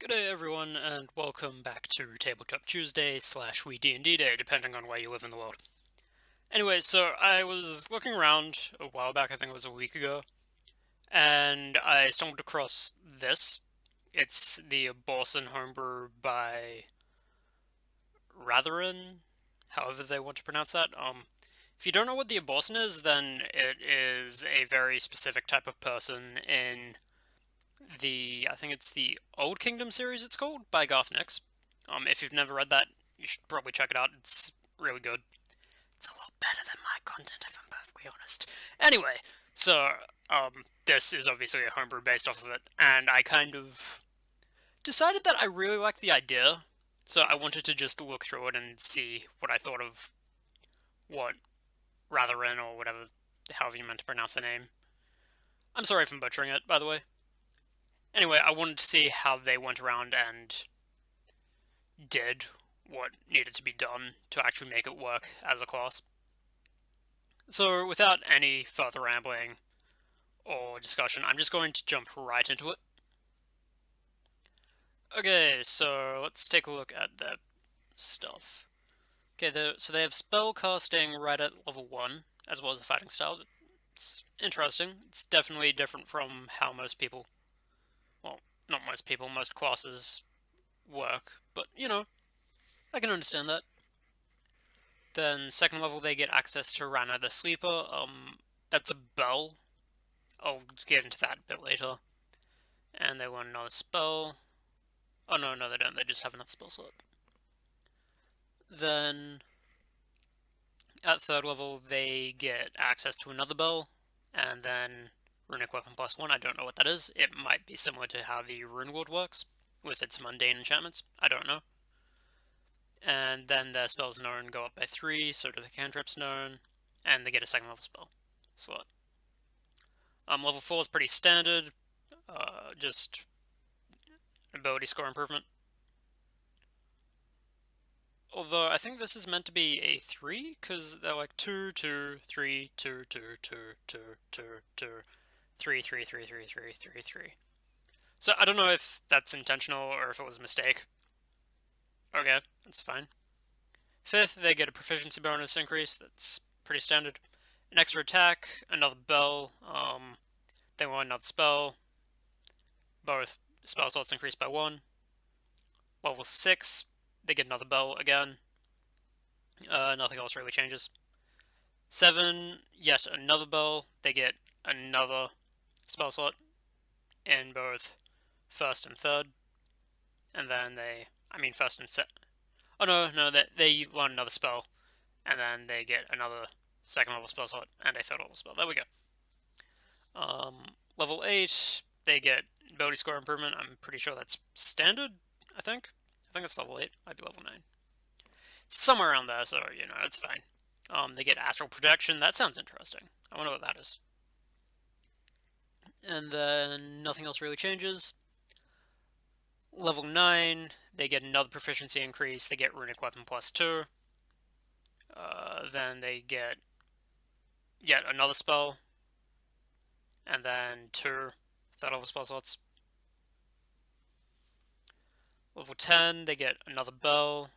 G'day everyone, and welcome back to Tabletop Tuesday / We-D&D-day, depending on where you live in the world. Anyway, so I was looking around a while back, I think it was a week ago, and I stumbled across this. It's the Abhorsen Homebrew by Ratharyn, however they want to pronounce that. If you don't know what the Abhorsen is, then it is a very specific type of person in I think it's the Old Kingdom series it's called, by Garth Nix. If you've never read that, you should probably check it out. It's really good. It's a lot better than my content, if I'm perfectly honest. Anyway, so, this is obviously a homebrew based off of it, and I kind of decided that I really liked the idea, so I wanted to just look through it and see what I thought of what Ratharyn, or whatever, however you meant to pronounce the name. I'm sorry if I'm butchering it, by the way. Anyway, I wanted to see how they went around and did what needed to be done to actually make it work as a class. So, without any further rambling or discussion, I'm just going to jump right into it. Okay, so let's take a look at the stuff. Okay, so they have spell casting right at level 1, as well as the fighting style. It's interesting. It's definitely different from how most people, well, not most people, most classes work, but, you know, I can understand that. Then second level they get access to Rana the Sleeper. That's a bell. I'll get into that a bit later. And they learn another spell. Oh no, they don't. They just have another spell slot. Then at third level they get access to another bell, and then Runic Weapon +1. I don't know what that is. It might be similar to how the Rune Ward works with its mundane enchantments. I don't know. And then their spells known go up by 3, so do the cantrips known, and they get a second level spell slot. Level 4 is pretty standard, just ability score improvement. Although I think this is meant to be a 3, because they're like 2, 2, 3, 2, 2, 2, 2, 2, 2, 3, 3, 3, 3, 3, 3, 3. So I don't know if that's intentional or if it was a mistake. Okay, that's fine. Fifth, they get a proficiency bonus increase. That's pretty standard. An extra attack, another bell. They want another spell. Both spell slots increased by 1. Level 6, they get another bell again. Nothing else really changes. 7, yet another bell. They get another spell slot in both first and third. And then first and set. Oh no, they learn another spell, and then they get another second level spell slot and a third level spell. There we go. Level 8, they get ability score improvement. I'm pretty sure that's standard, I think it's level 8, might be level 9. It's somewhere around there, so, you know, it's fine. They get astral projection. That sounds interesting. I wonder what that is. And then nothing else really changes. Level 9, they get another proficiency increase. They get Runic Weapon +2. Then they get yet another spell. And then 2 third level spell slots. Level 10, they get another bell.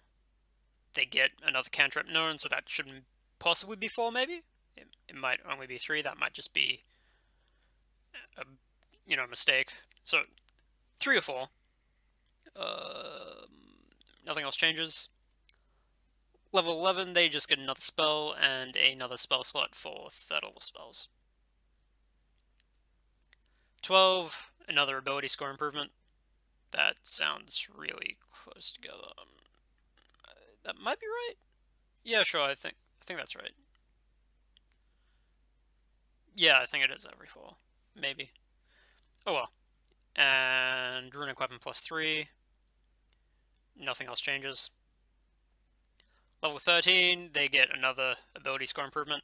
They get another cantrip known, so that shouldn't possibly be 4, maybe? It might only be 3. That might just be a, mistake. So, 3 or 4. Nothing else changes. Level 11, they just get another spell and another spell slot for third level spells. 12, another ability score improvement. That sounds really close together. That might be right? Yeah, sure, I think that's right. Yeah, I think it is every 4. Maybe. Oh well. And Runic Weapon +3. Nothing else changes. Level 13, they get another ability score improvement.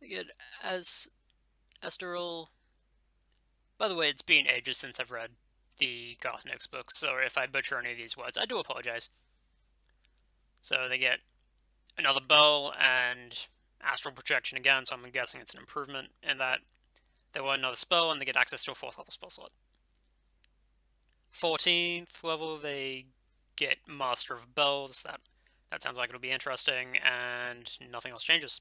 They get Astral. By the way, it's been ages since I've read the Garth Nix books, so if I butcher any of these words, I do apologize. So they get another bell and astral projection again, so I'm guessing it's an improvement in that. They want another spell, and they get access to a 4th level spell slot. 14th level, they get Master of Bells. That sounds like it'll be interesting, and nothing else changes.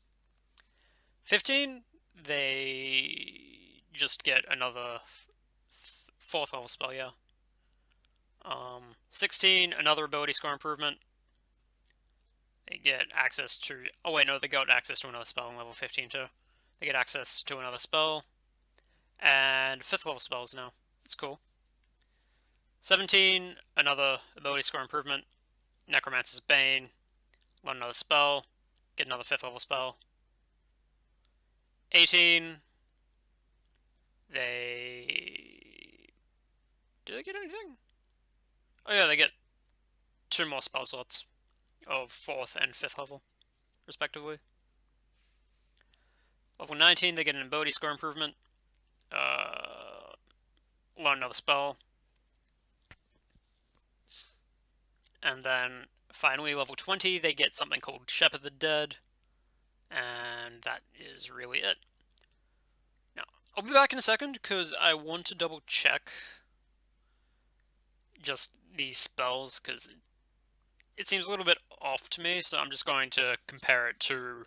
15, they just get another 4th level spell, yeah. 16, another ability score improvement. They get access to... Oh wait, no, they got access to another spell in level 15 too. They get access to another spell. And 5th level spells now. It's cool. 17, another ability score improvement. Necromancer's Bane. Learn another spell. Get another 5th level spell. 18, they... Do they get anything? Oh yeah, they get 2 more spell slots of 4th and 5th level, respectively. Level 19, they get an ability score improvement. Learn another spell. And then, finally, level 20, they get something called Shepherd the Dead. And that is really it. Now, I'll be back in a second, because I want to double check just these spells, because it seems a little bit off to me, so I'm just going to compare it to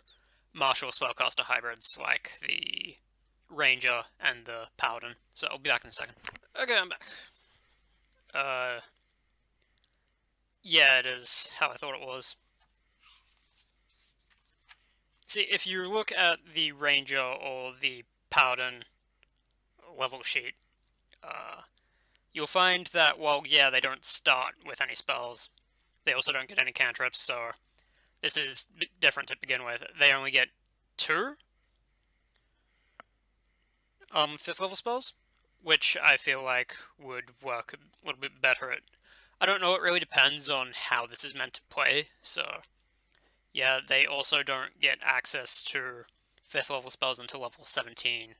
martial spellcaster hybrids, like the Ranger and the Paladin. So I'll be back in a second. Okay, I'm back. Yeah, it is how I thought it was. See, if you look at the Ranger or the Paladin level sheet, you'll find that, well, yeah, they don't start with any spells. They also don't get any cantrips, so this is different to begin with. They only get 2 5th level spells, which I feel like would work a little bit better at... I don't know, it really depends on how this is meant to play, so... Yeah, they also don't get access to 5th level spells until level 17.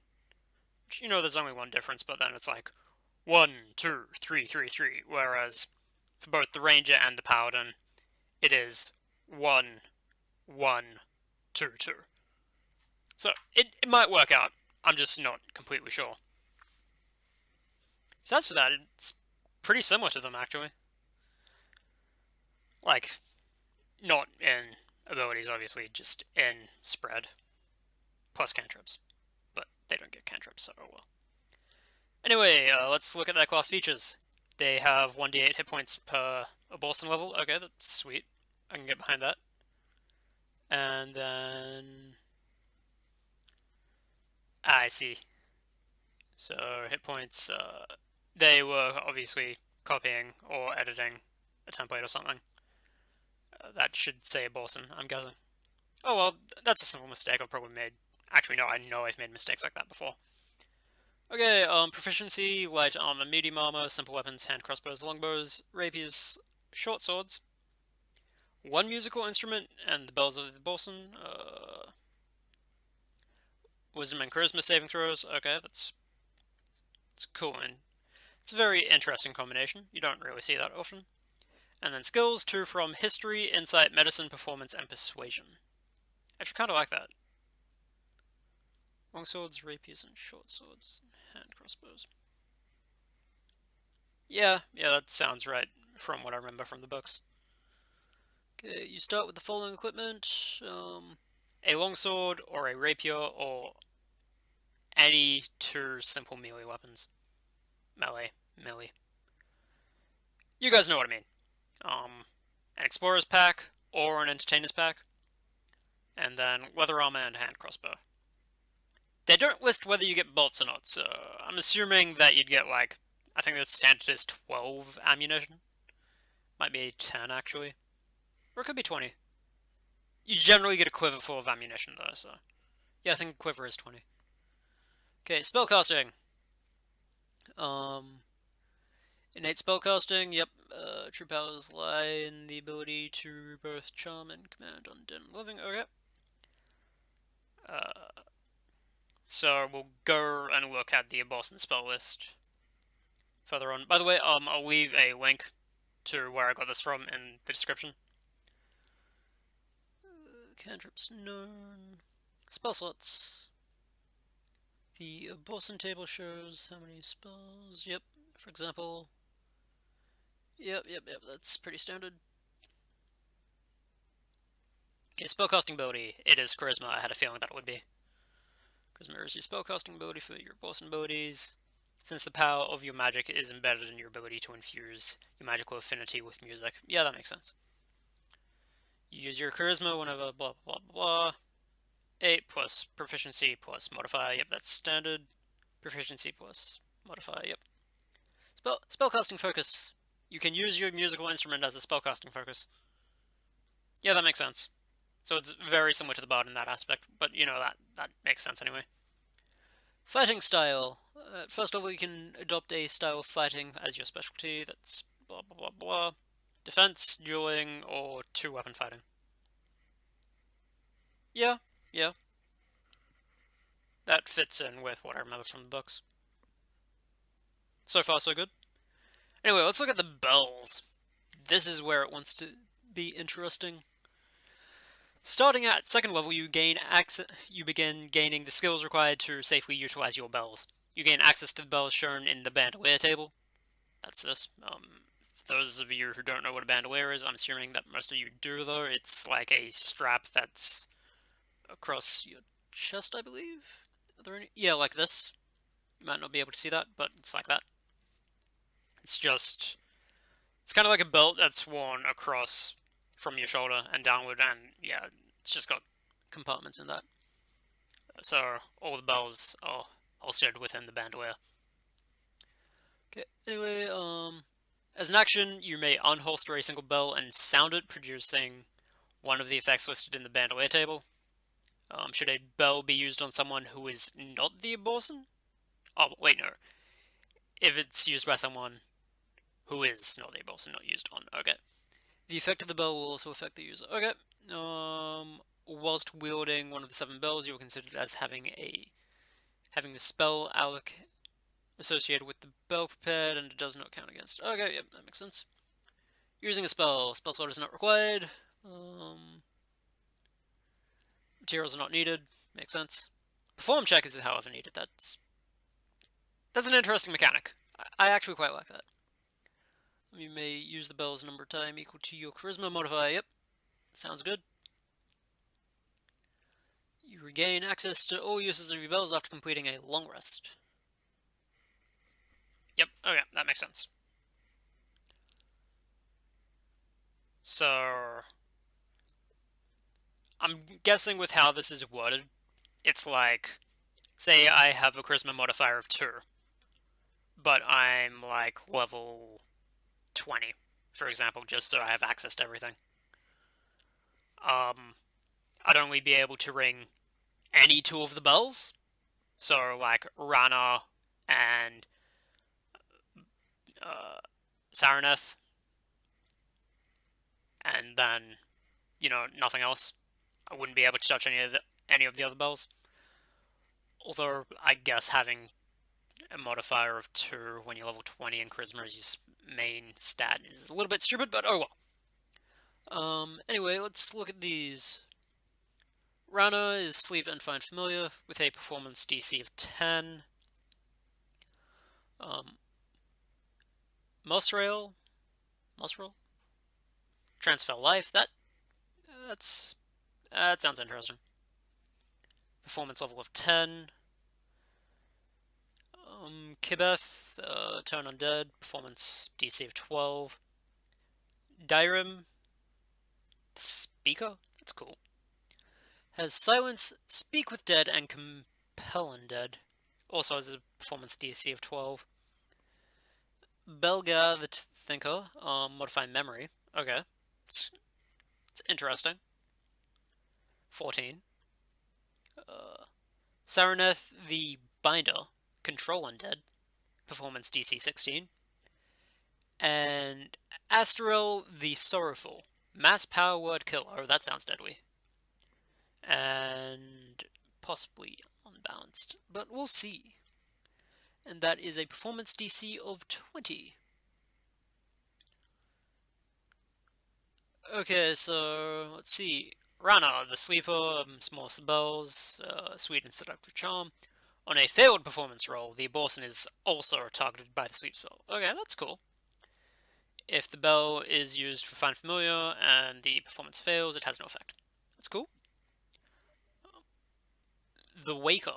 Which, you know, there's only one difference, but then it's like 1, 2, 3, 3, 3. Whereas for both the Ranger and the Paladin, it is 1, 1, 2, 2. So it might work out. I'm just not completely sure. So as for that, it's pretty similar to them, actually. Like, not in abilities, obviously, just in spread. Plus cantrips. But they don't get cantrips, so oh well. Anyway, let's look at their class features. They have 1d8 hit points per Abhorsen level. Okay, that's sweet. I can get behind that. And then... I see. So, hit points, they were obviously copying or editing a template or something. That should say Abhorsen, I'm guessing. Oh well, that's a simple mistake I've probably made. Actually, no, I know I've made mistakes like that before. Okay, proficiency, light armor, medium armor, simple weapons, hand crossbows, longbows, rapiers, short swords. 1 musical instrument, and the bells of the Abhorsen. Wisdom and charisma saving throws. Okay, it's cool, and it's a very interesting combination. You don't really see that often. And then skills, 2 from history, insight, medicine, performance, and persuasion. Actually, kind of like that. Long swords, rapiers, and short swords, hand crossbows. Yeah, that sounds right from what I remember from the books. Okay, you start with the following equipment. A longsword, or a rapier, or any 2 simple melee weapons. Melee. You guys know what I mean. An explorer's pack, or an entertainer's pack. And then leather armor and hand crossbow. They don't list whether you get bolts or not, so I'm assuming that you'd get, like, I think the standard is 12 ammunition. Might be 10, actually. Or it could be 20. You generally get a quiver full of ammunition, though, so... Yeah, I think a quiver is 20. Okay, spellcasting. Innate spellcasting, yep. True powers lie in the ability to both charm and command undead and living. Okay. So we'll go and look at the Abhorsen spell list further on. By the way, I'll leave a link to where I got this from in the description. Cantrips known. Spell slots. The Abhorsen table shows how many spells. Yep. For example, Yep, that's pretty standard. Okay, spellcasting ability. It is Charisma. I had a feeling that it would be. Charisma is your spellcasting ability for your Abhorsen abilities. Since the power of your magic is embedded in your ability to infuse your magical affinity with music. Yeah, that makes sense. You use your Charisma whenever blah blah blah blah. 8 plus proficiency plus modifier. Yep, that's standard. Proficiency plus modifier. Yep. Spellcasting focus. You can use your musical instrument as a spellcasting focus. Yeah, that makes sense. So it's very similar to the bard in that aspect, but you know, that makes sense anyway. Fighting style. At first level, you can adopt a style of fighting as your specialty. That's blah blah blah blah. Defense, dueling, or two-weapon fighting. Yeah, yeah. That fits in with what I remember from the books. So far, so good. Anyway, let's look at the bells. This is where it wants to be interesting. Starting at second level, you begin gaining the skills required to safely utilize your bells. You gain access to the bells shown in the bandolier table. That's this. For those of you who don't know what a bandolier is, I'm assuming that most of you do, though. It's like a strap that's across your chest, I believe. Are there any? Yeah, like this. You might not be able to see that, but it's like that. It's kind of like a belt that's worn across from your shoulder and downward, and yeah, it's just got compartments in that. So all the bells are holstered within the bandolier. Okay, anyway, as an action, you may unholster a single bell and sound it, producing one of the effects listed in the bandolier table. Should a bell be used on someone who is not the Abhorsen? Oh, wait, no. If it's used by someone who is not the Abhorsen, not used on. Okay. The effect of the bell will also affect the user. Okay. Whilst wielding one of the 7 bells, you are considered as having the spell associated with the bell prepared, and it does not count against. Okay, yep, that makes sense. Using a spell slot is not required. Materials are not needed. Makes sense. Perform check is however needed. That's an interesting mechanic. I actually quite like that. You may use the bell's number time equal to your charisma modifier. Yep, sounds good. You regain access to all uses of your bells after completing a long rest. Yep, okay, that makes sense. So, I'm guessing with how this is worded, it's like, say I have a charisma modifier of 2, but I'm like level 20, for example, just so I have access to everything. I'd only be able to ring any 2 of the bells, so like Rana and Saraneth, and then, you know, nothing else. I wouldn't be able to touch any of the other bells. Although, I guess having a modifier of 2 when you're level 20 and Charisma is your main stat is a little bit stupid, but oh well. Anyway, let's look at these. Rana is Sleep and Find Familiar with a performance DC of 10. Musrail? Transfer Life, that sounds interesting. Performance level of 10. Kibeth, Turn Undead, performance DC of 12. Dyrim, Speaker, that's cool. Has Silence, Speak with Dead, and Compel Undead. Also has a performance DC of 12. Belga the Thinker, Modify Memory. Okay. It's interesting. 14. Saraneth the Binder, Control Undead, performance DC 16. And Asterel the Sorrowful, Mass Power Word Killer. Oh, that sounds deadly. And possibly unbalanced, but we'll see. And that is a performance DC of 20. Okay, so let's see. Rana, the Sleeper, Small Bells, Sweet and Seductive Charm. On a failed performance roll, the Abhorsen is also targeted by the sleep spell. Okay, that's cool. If the bell is used for Find Familiar and the performance fails, it has no effect. That's cool. The Waker.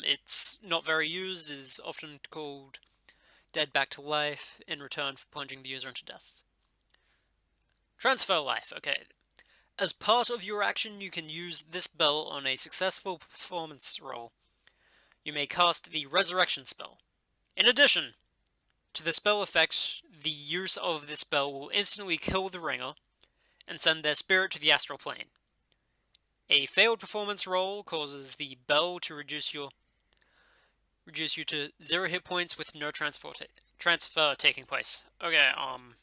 It's not very used, is often called Dead Back to Life in return for plunging the user into death. Transfer Life. Okay. As part of your action, you can use this bell on a successful performance roll. You may cast the Resurrection spell. In addition to the spell effect, the use of this spell will instantly kill the ringer and send their spirit to the astral plane. A failed performance roll causes the bell to reduce you to 0 hit points with no transfer taking place. Okay, I'm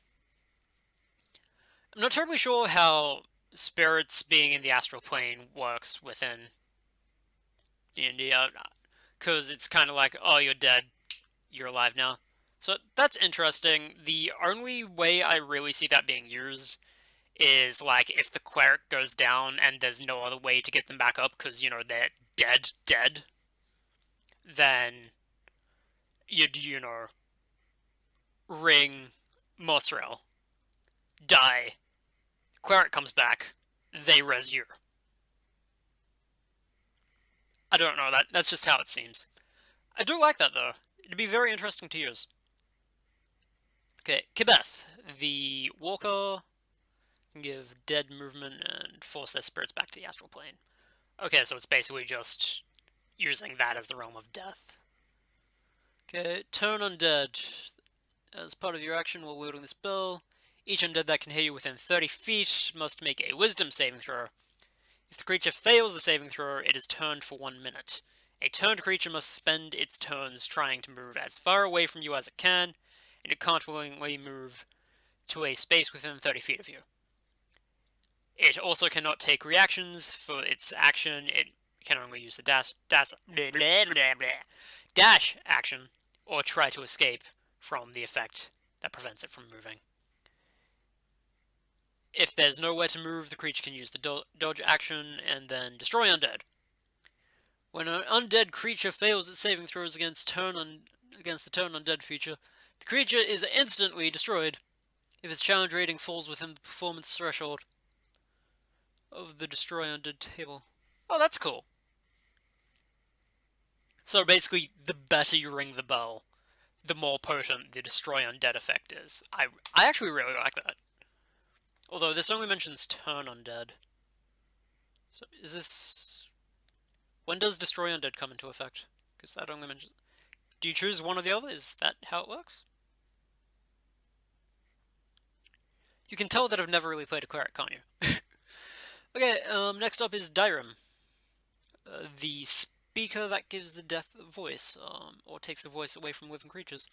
not terribly sure how spirits being in the astral plane works within D&D, because it's kind of like, oh, you're dead, you're alive now. So that's interesting. The only way I really see that being used is like if the cleric goes down and there's no other way to get them back up because, you know, they're dead, then you'd, you know, ring Mosrel, die, cleric comes back, they res you. I don't know, that's just how it seems. I do like that though. It'd be very interesting to use. Okay, Kibeth, the walker, can give dead movement and force their spirits back to the astral plane. Okay, so it's basically just using that as the realm of death. Okay, turn undead. As part of your action while wielding the spell, each undead that can hear you within 30 feet must make a wisdom saving throw. If the creature fails the saving throw, it is turned for 1 minute. A turned creature must spend its turns trying to move as far away from you as it can, and it can't willingly move to a space within 30 feet of you. It also cannot take reactions for its action. It can only use the dash action, or try to escape from the effect that prevents it from moving. If there's nowhere to move, the creature can use the dodge action and then destroy undead. When an undead creature fails its saving throws against the turn undead feature, the creature is instantly destroyed if its challenge rating falls within the performance threshold of the destroy undead table. Oh, that's cool. So basically, the better you ring the bell, the more potent the destroy undead effect is. I actually really like that. Although this only mentions turn undead. So is this... When does destroy undead come into effect? Because that only mentions... Do you choose one or the other? Is that how it works? You can tell that I've never really played a cleric, can't you? Okay, next up is Direm. The speaker that gives the death voice, or takes the voice away from living creatures.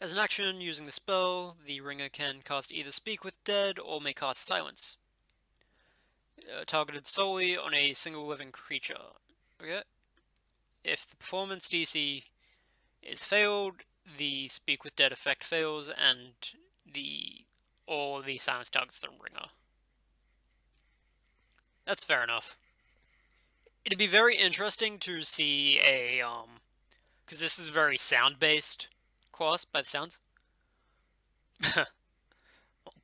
As an action, using the spell, the ringer can cast either Speak with Dead or may cast Silence. Targeted solely on a single living creature. Okay. If the performance DC is failed, the Speak with Dead effect fails, and the silence targets the ringer. That's fair enough. It'd be very interesting to see a because this is very sound-based class by the sounds.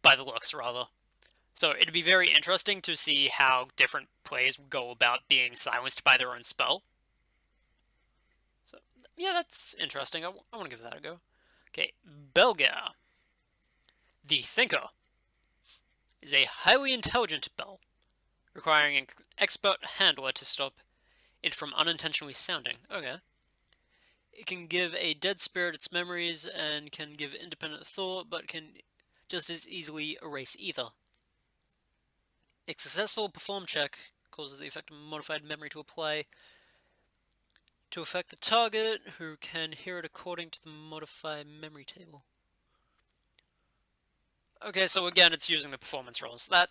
By the looks, rather. So it'd be very interesting to see how different players go about being silenced by their own spell. So, yeah, that's interesting. I want to give that a go. Okay, Belga. The Thinker is a highly intelligent bell, requiring an expert handler to stop it from unintentionally sounding. Okay. It can give a dead spirit its memories and can give independent thought, but can just as easily erase either. A successful perform check causes the effect of modified memory to apply to affect the target, who can hear it according to the modified memory table. Okay, so again, it's using the performance rolls. That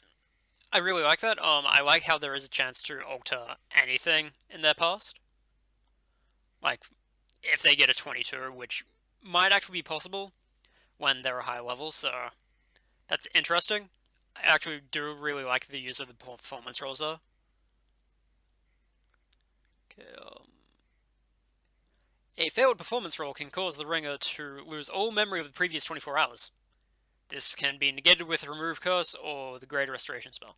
I really like that. I like how there is a chance to alter anything in their past. Like, if they get a 22, which might actually be possible when they're a high level, so that's interesting. I actually do really like the use of the performance rolls, though. Okay, a failed performance roll can cause the ringer to lose all memory of the previous 24 hours. This can be negated with Remove Curse or the Greater Restoration spell.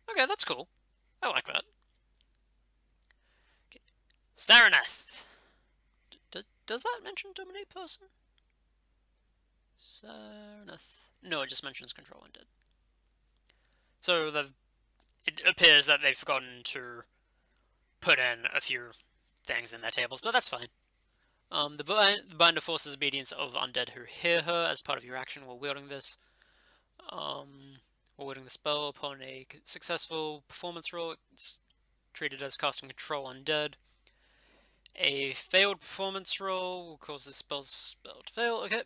Okay, that's cool. I like that. Okay. Saraneth. Does that mention Dominate Person? Saraneth. No, it just mentions Control Undead. So it appears that they've forgotten to put in a few things in their tables, but that's fine. The binder forces obedience of undead who hear her as part of your action while wielding this. While wielding the spell upon a successful performance roll, it's treated as casting control undead. A failed performance roll will cause the spell to fail. Okay.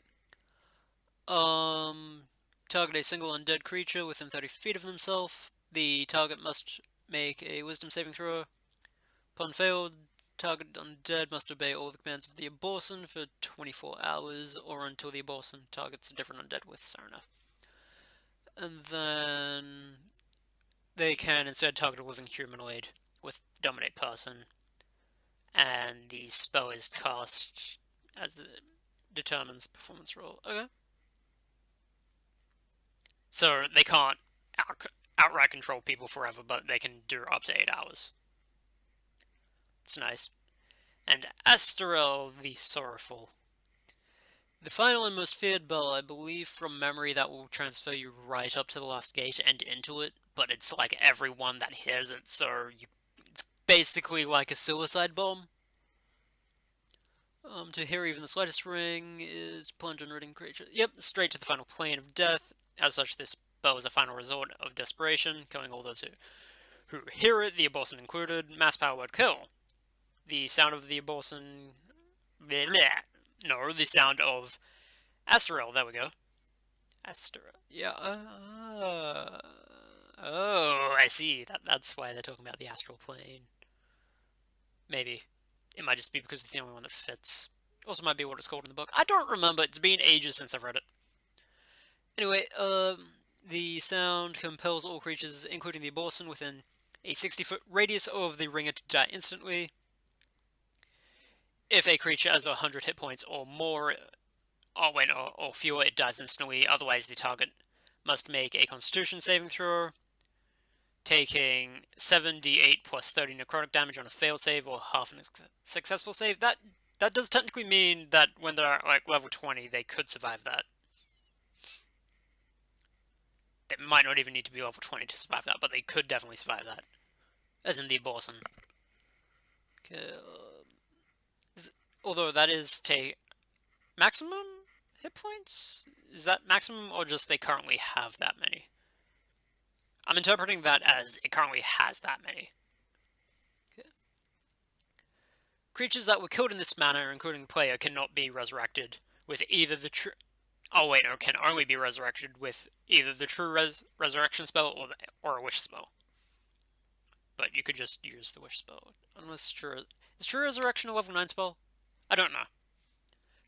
Target a single undead creature within 30 feet of themselves. The target must make a Wisdom saving throw. Upon failed, target undead must obey all the commands of the Abhorsen for 24 hours, or until the Abhorsen targets a different undead with Saraneth. And then they can instead target a living humanoid with Dominate Person, and the spell is cast as it determines performance roll. Okay. So they can't outright control people forever, but they can do up to 8 hours. It's nice. And Asterel the Sorrowful. The final and most feared bell, I believe from memory that will transfer you right up to the last gate and into it, but it's like everyone that hears it, so it's basically like a suicide bomb. To hear even the slightest ring is plunge unwitting creature. Yep, straight to the final plane of death. As such, this spell is a final resort of desperation, killing all those who hear it, the Abhorsen included. Mass power word kill. The sound of the Abhorsen... No, the sound of Asterel, there we go. Asterel, yeah, oh, I see. That's why they're talking about the astral plane. Maybe. It might just be because it's the only one that fits. Also might be what it's called in the book. I don't remember. It's been ages since I've read it. Anyway, the sound compels all creatures, including the Abhorsen, within a 60-foot radius of the ringer to die instantly. If a creature has 100 hit points or more, or fewer, it dies instantly. Otherwise, the target must make a Constitution saving throw, taking 7d8 plus 30 necrotic damage on a failed save or half a successful save. That does technically mean that when they're like level 20, they could survive that. They might not even need to be level 20 to survive that, but they could definitely survive that. As in the Abhorsen. Okay, although that is maximum hit points? Is that maximum, or just they currently have that many? I'm interpreting that as it currently has that many. Okay. Creatures that were killed in this manner, including the player, cannot be resurrected with either the true... Oh wait, no, can only be resurrected with either the true resurrection spell or a wish spell. But you could just use the wish spell. Unless is true resurrection a level 9 spell? I don't know.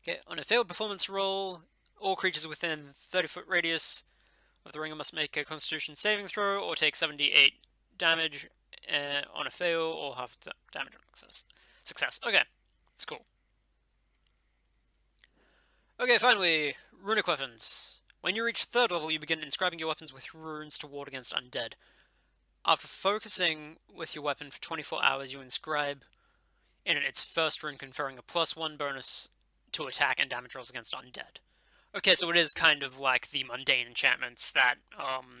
Okay, on a failed performance roll, all creatures within 30-foot radius of the ringer must make a Constitution saving throw or take 78 damage on a fail or half damage on success. Okay, that's cool. Okay, finally, runic weapons. When you reach 3rd level, you begin inscribing your weapons with runes to ward against undead. After focusing with your weapon for 24 hours, you inscribe in its first rune, conferring a +1 bonus to attack and damage rolls against undead. Okay, so it is kind of like the mundane enchantments that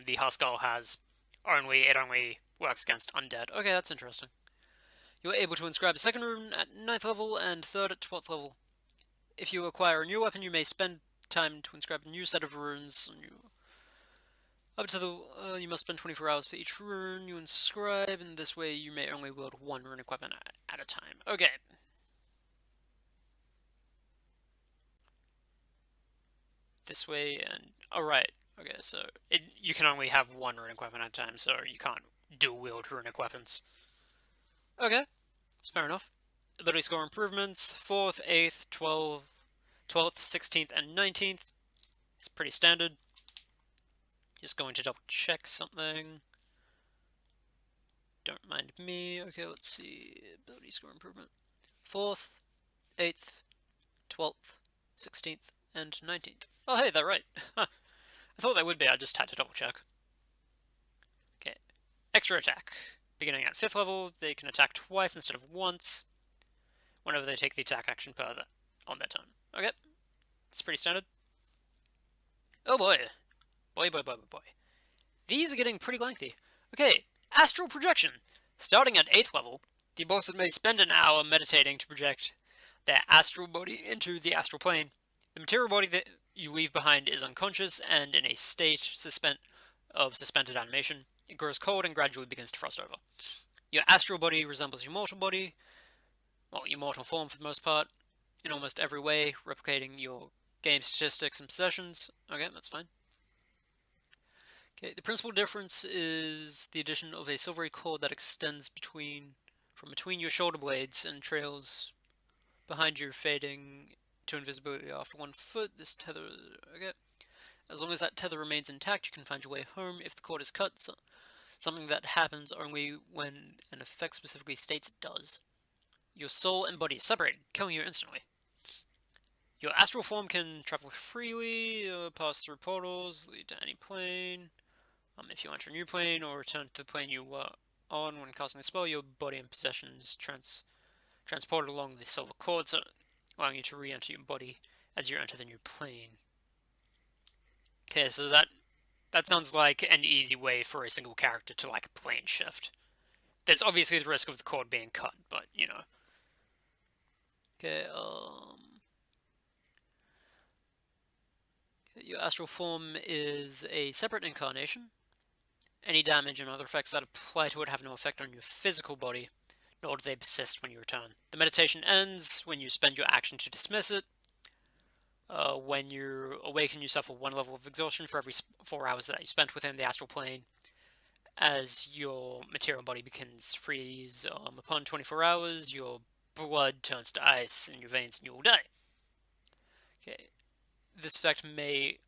the Huskell has, it only works against undead. Okay, that's interesting. You are able to inscribe a 2nd rune at 9th level and 3rd at 12th level. If you acquire a new weapon, you may spend time to inscribe a new set of runes. You must spend 24 hours for each rune you inscribe, and this way you may only wield one runic weapon at a time. Okay. This way, and alright. Okay, so you can only have one runic weapon at a time, so you can't dual wield runic weapons. Okay, that's fair enough. Ability score improvements, 4th, 8th, 12th, 16th, and 19th. It's pretty standard. Just going to double check something. Don't mind me. Okay, let's see. Ability score improvement. 4th, 8th, 12th, 16th, and 19th. Oh, hey, they're right. Huh. I thought they would be, I just had to double check. Okay. Extra attack. Beginning at 5th level, they can attack twice instead of once whenever they take the attack action on their turn. Okay. It's pretty standard. Oh boy. Boy, boy, boy, boy, boy. These are getting pretty lengthy. Okay. Astral projection. Starting at 8th level, the Abhorsen may spend an hour meditating to project their astral body into the astral plane. The material body that you leave behind is unconscious and in a state of suspended animation. It grows cold and gradually begins to frost over. Your astral body resembles your mortal body, well, your mortal form for the most part, in almost every way, replicating your game statistics and possessions. Okay, that's fine. Okay, the principal difference is the addition of a silvery cord that extends from between your shoulder blades and trails behind you, fading to invisibility after 1 foot. This tether, okay. As long as that tether remains intact, you can find your way home. If the cord is cut, something that happens only when an effect specifically states it does. Your soul and body is separated, killing you instantly. Your astral form can travel freely, pass through portals, lead to any plane. If you enter a new plane or return to the plane you were on when casting the spell, your body and possessions transported along the silver cords, allowing you to re-enter your body as you enter the new plane. Okay, so that sounds like an easy way for a single character to like plane shift. There's obviously the risk of the cord being cut, but you know. Okay, your astral form is a separate incarnation. Any damage and other effects that apply to it have no effect on your physical body, nor do they persist when you return. The meditation ends when you spend your action to dismiss it. When you awaken, you suffer 1 level of exhaustion for every 4 hours that you spent within the astral plane. As your material body begins to freeze, upon 24 hours, your blood turns to ice in your veins and you will die. Okay. This effect might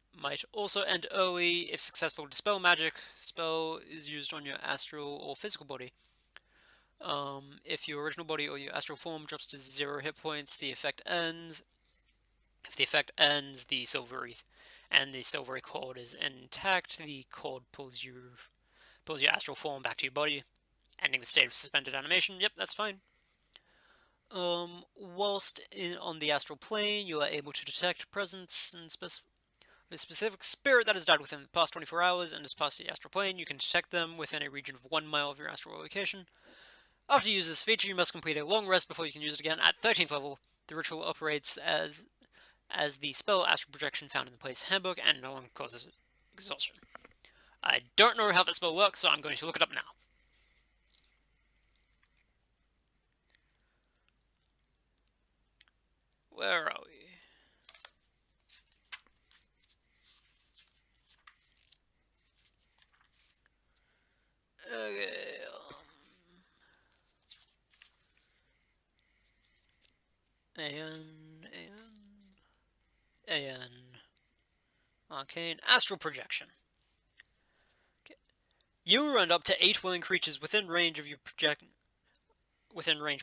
also end early if successful dispel magic spell is used on your astral or physical body. If your original body or your astral form drops to 0 hit points, the effect ends. If the effect ends, the silvery cord is intact. The cord pulls your astral form back to your body, ending the state of suspended animation. Yep, that's fine. Whilst on the astral plane, you are able to detect presence and a specific spirit that has died within the past 24 hours and has passed the astral plane. You can detect them within a region of 1 mile of your astral location. After you use this feature, you must complete a long rest before you can use it again. At 13th level, the ritual operates as the spell astral projection found in the player's handbook and no longer causes exhaustion. I don't know how that spell works, so I'm going to look it up now. Where are we? Okay, Arcane Astral Projection. Okay. You and up to 8 willing creatures within range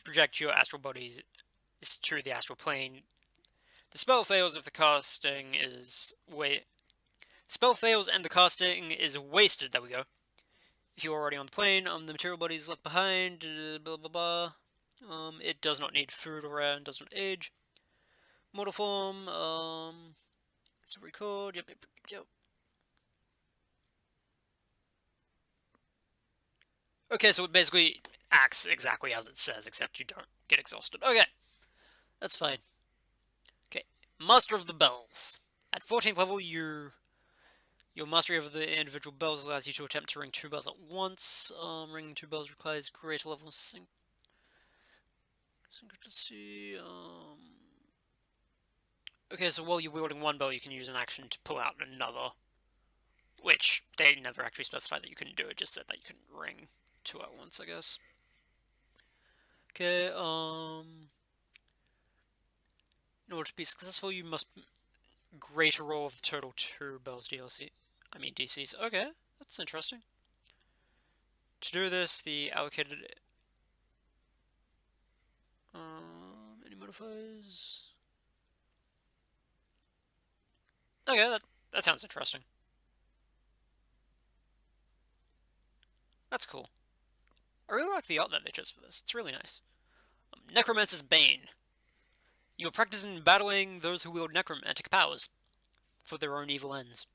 project your astral bodies through the astral plane. The spell fails if the casting is and the casting is wasted. There we go. If you're already on the plane, the material body is left behind. Blah blah blah. It does not need food or air and does not age. Mortal form. So record. Yep. Okay, so it basically acts exactly as it says, except you don't get exhausted. Okay, that's fine. Okay, Master of the Bells. At 14th level, your mastery of the individual bells allows you to attempt to ring 2 bells at once. Ringing 2 bells requires greater level of synchronicity. Okay, so while you're wielding 1 bell, you can use an action to pull out another. Which, they never actually specified that you couldn't do, it just said that you couldn't ring 2 at once, I guess. Okay, in order to be successful, you must greater roll of the total 2 bells DCs. Okay, that's interesting. To do this, the allocated any modifiers? Okay, that sounds interesting. That's cool. I really like the art that they chose for this. It's really nice. Necromancer's Bane. You are practicing battling those who wield necromantic powers for their own evil ends.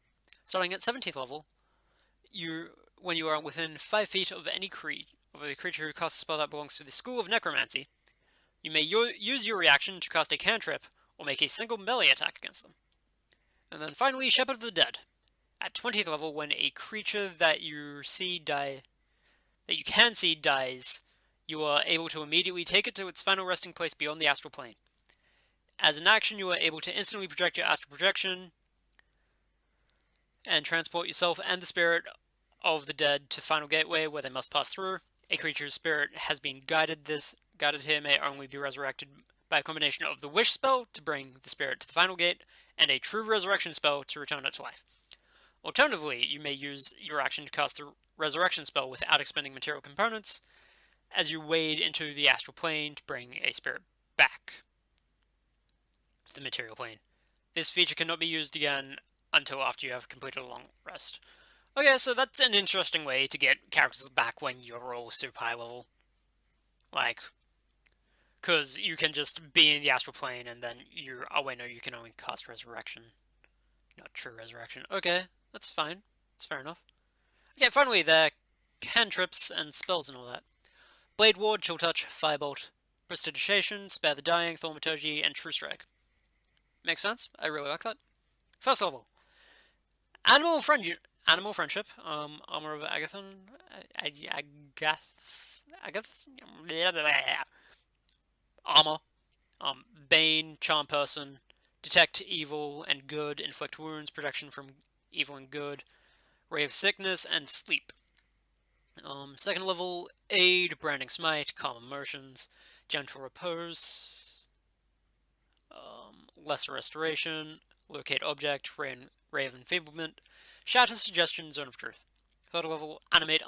Starting at 17th level, when you are within 5 feet of of a creature who casts a spell that belongs to the School of Necromancy, you may use your reaction to cast a cantrip or make a single melee attack against them. And then finally, Shepherd of the Dead. At 20th level, when a creature that you can see dies, you are able to immediately take it to its final resting place beyond the astral plane. As an action, you are able to instantly project your astral projection and transport yourself and the spirit of the dead to Final Gateway, where they must pass through. A creature's spirit has been guided. This guided here may only be resurrected by a combination of the Wish spell to bring the spirit to the Final Gate and a True Resurrection spell to return it to life. Alternatively, you may use your action to cast the Resurrection spell without expending material components as you wade into the astral plane to bring a spirit back to the material plane. This feature cannot be used again until after you have completed a long rest. Okay, so that's an interesting way to get characters back when you're all super high level. Like, because you can just be in the astral plane and then you're. Oh, wait, no, you can only cast Resurrection. Not True Resurrection. Okay, that's fine. That's fair enough. Okay, finally, the cantrips and spells and all that. Blade Ward, Chill Touch, Firebolt, Prestidigitation, Spare the Dying, Thaumaturgy, and True Strike. Makes sense. I really like that. First level. Animal Friendship. Armor of Agathon. Armor. Bane, Charm Person, Detect Evil and Good, Inflict Wounds, Protection from Evil and Good, Ray of Sickness, and Sleep. Second level, Aid, Branding Smite, Calm Emotions, Gentle Repose, Lesser Restoration, Locate Object, Ray of Enfeeblement, Shatter Suggestion, Zone of Truth. Third level, Animate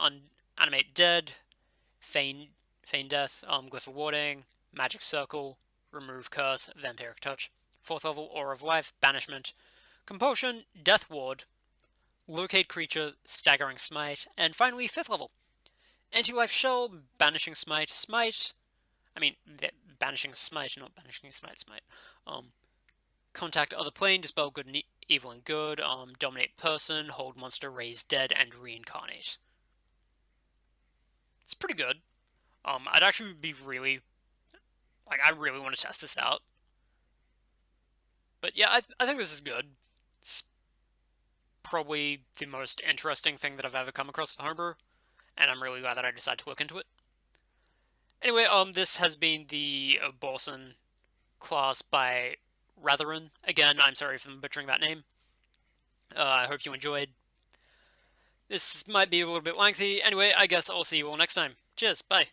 Dead, Feign Death, Glyph of Warding, Magic Circle, Remove Curse, Vampiric Touch. Fourth level, Aura of Life, Banishment, Compulsion, Death Ward, Locate Creature, Staggering Smite, and finally, fifth level, Anti-Life Shell, Banishing Smite, Banishing Smite, not Banishing Smite. Contact Other Plane, Dispel Good and Evil and Good, Dominate Person, Hold Monster, Raise Dead, and Reincarnate. It's pretty good. I'd actually be I really want to test this out. But yeah, I think this is good. It's probably the most interesting thing that I've ever come across for Homebrew, and I'm really glad that I decided to look into it. Anyway, this has been the Abhorsen class by Ratharyn. Again, I'm sorry for butchering that name. I hope you enjoyed. This might be a little bit lengthy. Anyway, I guess I'll see you all next time. Cheers, bye.